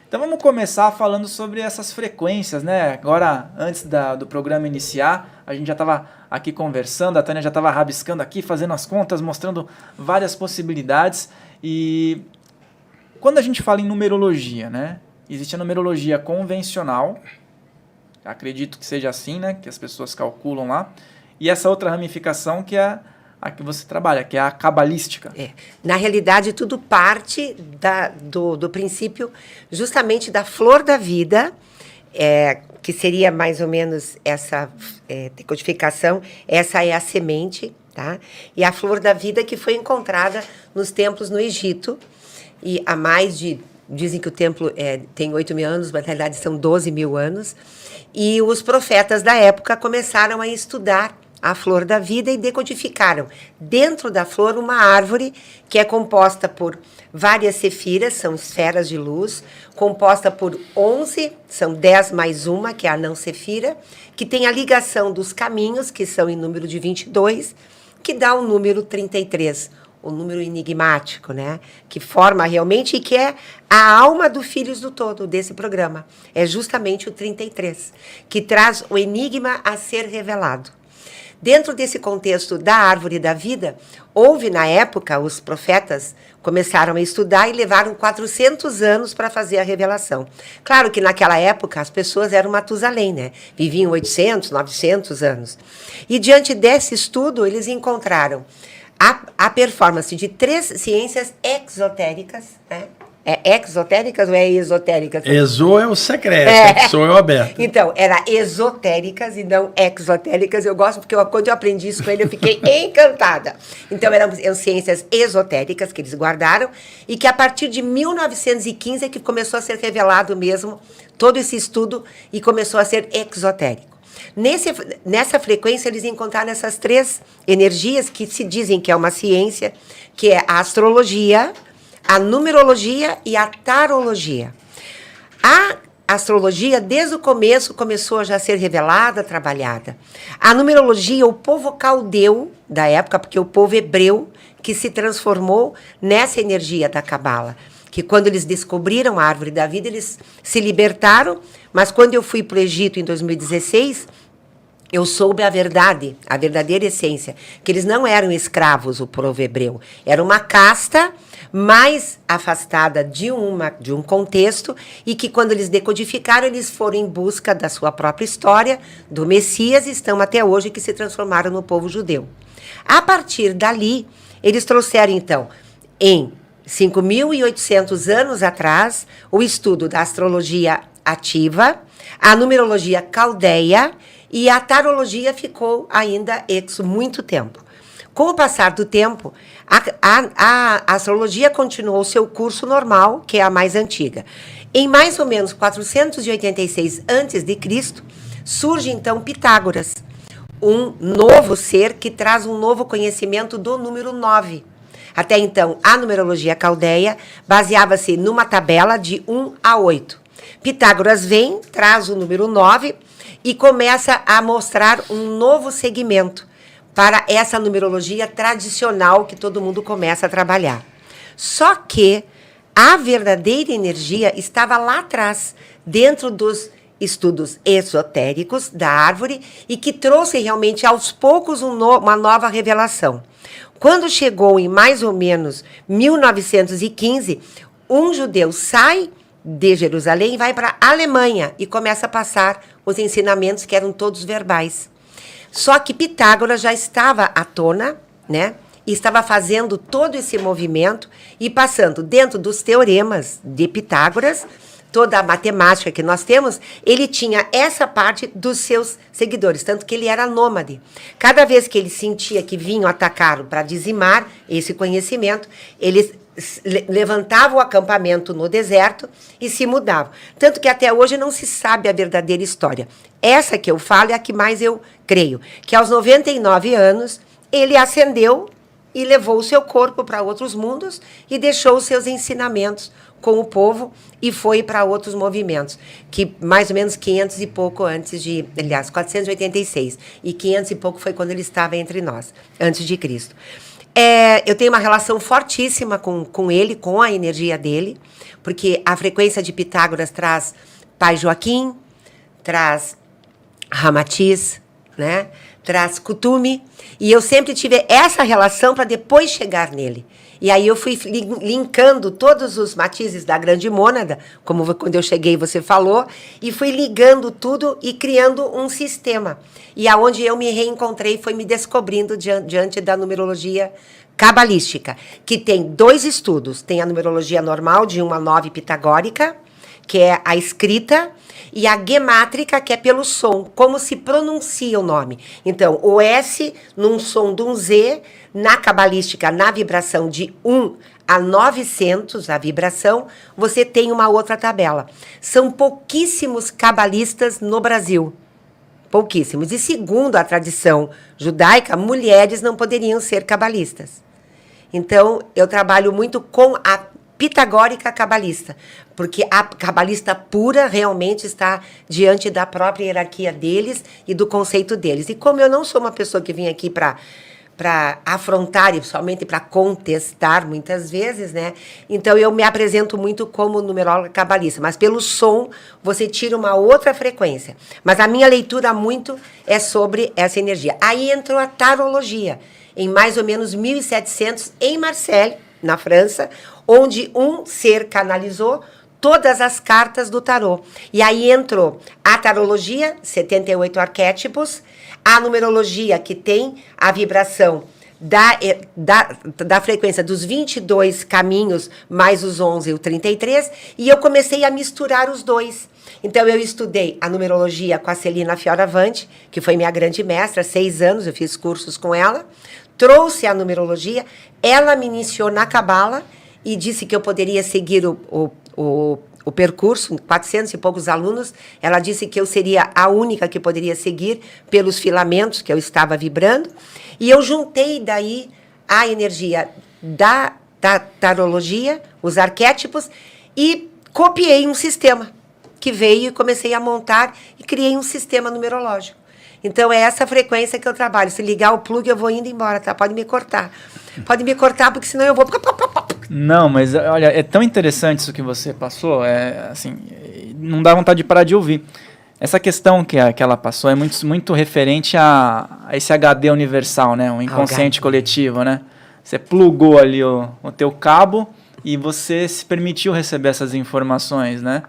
Então vamos começar falando sobre essas frequências, né? Agora, antes do programa iniciar, a gente já estava aqui conversando, a Tânia já estava rabiscando aqui, fazendo as contas, mostrando várias possibilidades. E quando a gente fala em numerologia, né? Existe a numerologia convencional, acredito que seja assim, né? Que as pessoas calculam lá. E essa outra ramificação que é a que você trabalha, que é a cabalística. Na realidade, tudo parte do princípio justamente da flor da vida, que seria mais ou menos essa decodificação. Essa é a semente, tá? E a flor da vida que foi encontrada nos templos no Egito. E há mais de... Dizem que o templo tem 8 mil anos, mas na realidade são 12 mil anos. E os profetas da época começaram a estudar a flor da vida e decodificaram dentro da flor uma árvore que é composta por várias sefiras, são esferas de luz, composta por 11, são 10 mais uma, que é a não-sefira, que tem a ligação dos caminhos, que são em número de 22, que dá o número 33, o número enigmático, né? Que forma realmente e que é a alma do Filhos do Todo, desse programa. É justamente o 33, que traz o enigma a ser revelado. Dentro desse contexto da árvore da vida, houve na época, os profetas começaram a estudar e levaram 400 anos para fazer a revelação. Claro que naquela época as pessoas eram Matusalém, né? Viviam 800, 900 anos. E diante desse estudo, eles encontraram a performance de 3 ciências exotéricas, né? É exotéricas ou é esotéricas? Exo é o secreto, exo é o aberto. Então, era esotéricas e não exotéricas. Eu gosto porque quando eu aprendi isso com ele, eu fiquei encantada. Então, eram ciências esotéricas que eles guardaram e que a partir de 1915 é que começou a ser revelado mesmo todo esse estudo e começou a ser exotérico. Nessa frequência, eles encontraram essas 3 energias que se dizem que é uma ciência, que é a astrologia, a numerologia e a tarologia. A astrologia, desde o começo, começou a já ser revelada, trabalhada. A numerologia, o povo caldeu da época, porque o povo hebreu que se transformou nessa energia da Cabala. Que quando eles descobriram a árvore da vida, eles se libertaram, mas quando eu fui para o Egito em 2016... eu soube a verdade, a verdadeira essência, que eles não eram escravos, o povo hebreu. Era uma casta mais afastada de um contexto e que, quando eles decodificaram, eles foram em busca da sua própria história, do Messias, e estão até hoje que se transformaram no povo judeu. A partir dali, eles trouxeram, então, em 5.800 anos atrás, o estudo da astrologia ativa, a numerologia caldeia, e a tarologia ficou ainda muito tempo. Com o passar do tempo, a astrologia continuou seu curso normal, que é a mais antiga. Em mais ou menos 486 a.C., surge então Pitágoras, um novo ser que traz um novo conhecimento do número 9. Até então, a numerologia caldeia baseava-se numa tabela de 1 a 8. Pitágoras vem, traz o número 9 e começa a mostrar um novo segmento para essa numerologia tradicional que todo mundo começa a trabalhar. Só que a verdadeira energia estava lá atrás, dentro dos estudos esotéricos da árvore, e que trouxe realmente aos poucos uma nova revelação. Quando chegou em mais ou menos 1915, um judeu sai de Jerusalém e vai para a Alemanha e começa a passar os ensinamentos que eram todos verbais. Só que Pitágoras já estava à tona, né? E estava fazendo todo esse movimento e passando dentro dos teoremas de Pitágoras, toda a matemática que nós temos, ele tinha essa parte dos seus seguidores, tanto que ele era nômade. Cada vez que ele sentia que vinham atacá-lo para dizimar esse conhecimento, eles levantavam o acampamento no deserto e se mudavam. Tanto que até hoje não se sabe a verdadeira história. Essa que eu falo é a que mais eu creio, que aos 99 anos ele ascendeu e levou o seu corpo para outros mundos e deixou os seus ensinamentos com o povo e foi para outros movimentos, que mais ou menos 500 e pouco antes de, aliás, 486, e 500 e pouco foi quando ele estava entre nós, antes de Cristo. Eu tenho uma relação fortíssima com ele, com a energia dele, porque a frequência de Pitágoras traz Pai Joaquim, traz Ramatiz, né? Traz Kuthumi, e eu sempre tive essa relação para depois chegar nele. E aí eu fui linkando todos os matizes da grande mônada, como quando eu cheguei você falou, e fui ligando tudo e criando um sistema. E aonde eu me reencontrei foi me descobrindo diante da numerologia cabalística, que tem 2 estudos. Tem a numerologia normal, de 1 a 9 pitagórica, que é a escrita, e a gemátrica, que é pelo som, como se pronuncia o nome. Então, o S num som de um Z, na cabalística, na vibração de 1 a 900, a vibração, você tem uma outra tabela. São pouquíssimos cabalistas no Brasil. Pouquíssimos. E segundo a tradição judaica, mulheres não poderiam ser cabalistas. Então, eu trabalho muito com a pitagórica cabalista, porque a cabalista pura realmente está diante da própria hierarquia deles e do conceito deles. E como eu não sou uma pessoa que vem aqui para afrontar e somente para contestar muitas vezes, né? Então eu me apresento muito como numeróloga cabalista, mas pelo som você tira uma outra frequência. Mas a minha leitura muito é sobre essa energia. Aí entrou a tarologia, em mais ou menos 1700, em Marseille, na França, onde um ser canalizou todas as cartas do tarô. E aí entrou a tarologia, 78 arquétipos, a numerologia, que tem a vibração da frequência dos 22 caminhos, mais os 11 e o 33, e eu comecei a misturar os dois. Então, eu estudei a numerologia com a Celina Fioravante, que foi minha grande mestra, 6 anos, eu fiz cursos com ela, trouxe a numerologia, ela me iniciou na Cabala e disse que eu poderia seguir o percurso, 400 e poucos alunos, ela disse que eu seria a única que poderia seguir pelos filamentos que eu estava vibrando, e eu juntei daí a energia da tarologia, os arquétipos, e copiei um sistema que veio e comecei a montar e criei um sistema numerológico. Então, é essa frequência que eu trabalho. Se ligar o plug, eu vou indo embora, tá? Pode me cortar. Pode me cortar, porque senão eu vou... Não, mas olha, é tão interessante isso que você passou, assim, não dá vontade de parar de ouvir. Essa questão que ela passou é muito referente a esse HD universal, né? O inconsciente coletivo, né? Você plugou ali o teu cabo e você se permitiu receber essas informações, né?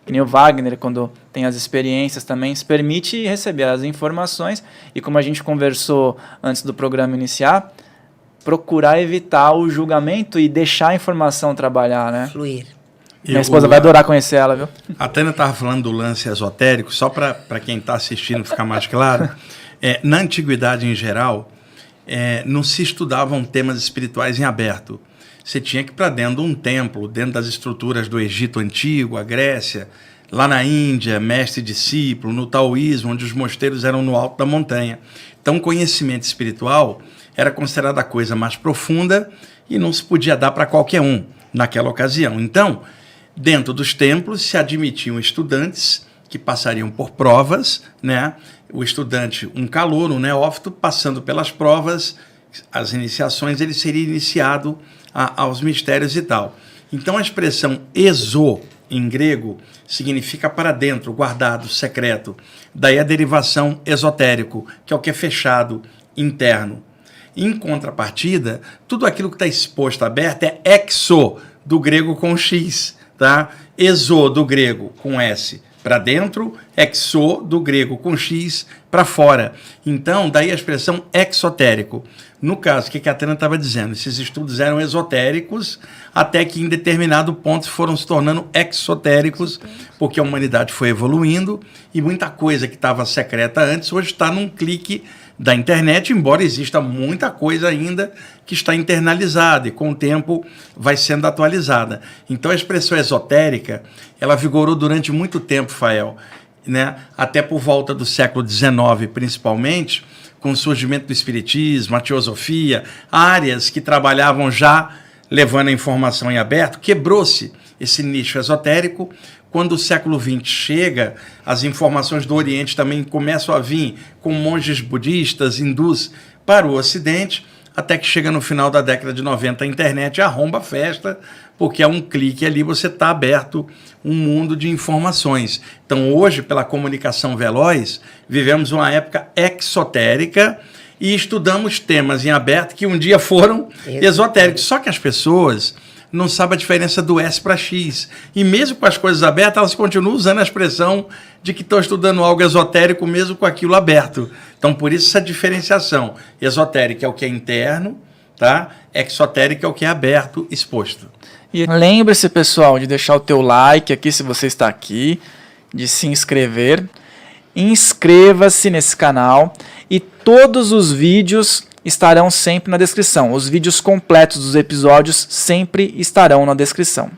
Que nem o Wagner, quando tem as experiências também, se permite receber as informações e, como a gente conversou antes do programa iniciar, procurar evitar o julgamento e deixar a informação trabalhar, né? Fluir. Minha esposa vai adorar conhecer ela, viu? A Tânia estava falando do lance esotérico, só para quem está assistindo ficar mais claro. Na antiguidade, em geral, não se estudavam temas espirituais em aberto. Você tinha que ir para dentro de um templo, dentro das estruturas do Egito Antigo, a Grécia, lá na Índia, mestre e discípulo, no taoísmo, onde os mosteiros eram no alto da montanha. Então, o conhecimento espiritual era considerada a coisa mais profunda e não se podia dar para qualquer um naquela ocasião. Então, dentro dos templos se admitiam estudantes que passariam por provas, né? O estudante, um calouro, um neófito, passando pelas provas, as iniciações, ele seria iniciado aos mistérios e tal. Então, a expressão exo, em grego, significa para dentro, guardado, secreto. Daí a derivação esotérico, que é o que é fechado, interno. Em contrapartida, tudo aquilo que está exposto, aberto, é exo, do grego com X, tá? Exo, do grego com S, para dentro, exo, do grego com X, para fora. Então, daí a expressão exotérico. No caso, o que a Tânia estava dizendo? Esses estudos eram esotéricos, até que em determinado ponto foram se tornando exotéricos, porque a humanidade foi evoluindo e muita coisa que estava secreta antes, hoje está num clique da internet, embora exista muita coisa ainda que está internalizada e com o tempo vai sendo atualizada. Então a expressão esotérica, ela vigorou durante muito tempo, Fael, né? Até por volta do século XIX, principalmente, com o surgimento do espiritismo, a teosofia, áreas que trabalhavam já levando a informação em aberto, quebrou-se esse nicho esotérico. Quando o século XX chega, as informações do Oriente também começam a vir com monges budistas, hindus, para o Ocidente. até que chega no final da década de 90 a internet arromba a festa, porque é um clique ali, você está aberto um mundo de informações. Então hoje, pela comunicação veloz, vivemos uma época exotérica e estudamos temas em aberto que um dia foram esotéricos. Só que as pessoas não sabem a diferença do S para X. E mesmo com as coisas abertas, elas continuam usando a expressão de que estão estudando algo esotérico mesmo com aquilo aberto. Então, por isso essa diferenciação. Esotérico é o que é interno, tá? Exotérico é o que é aberto, exposto. E lembre-se, pessoal, de deixar o teu like aqui se você está aqui, de se inscrever. Inscreva-se nesse canal e todos os vídeos estarão sempre na descrição. Os vídeos completos dos episódios sempre estarão na descrição.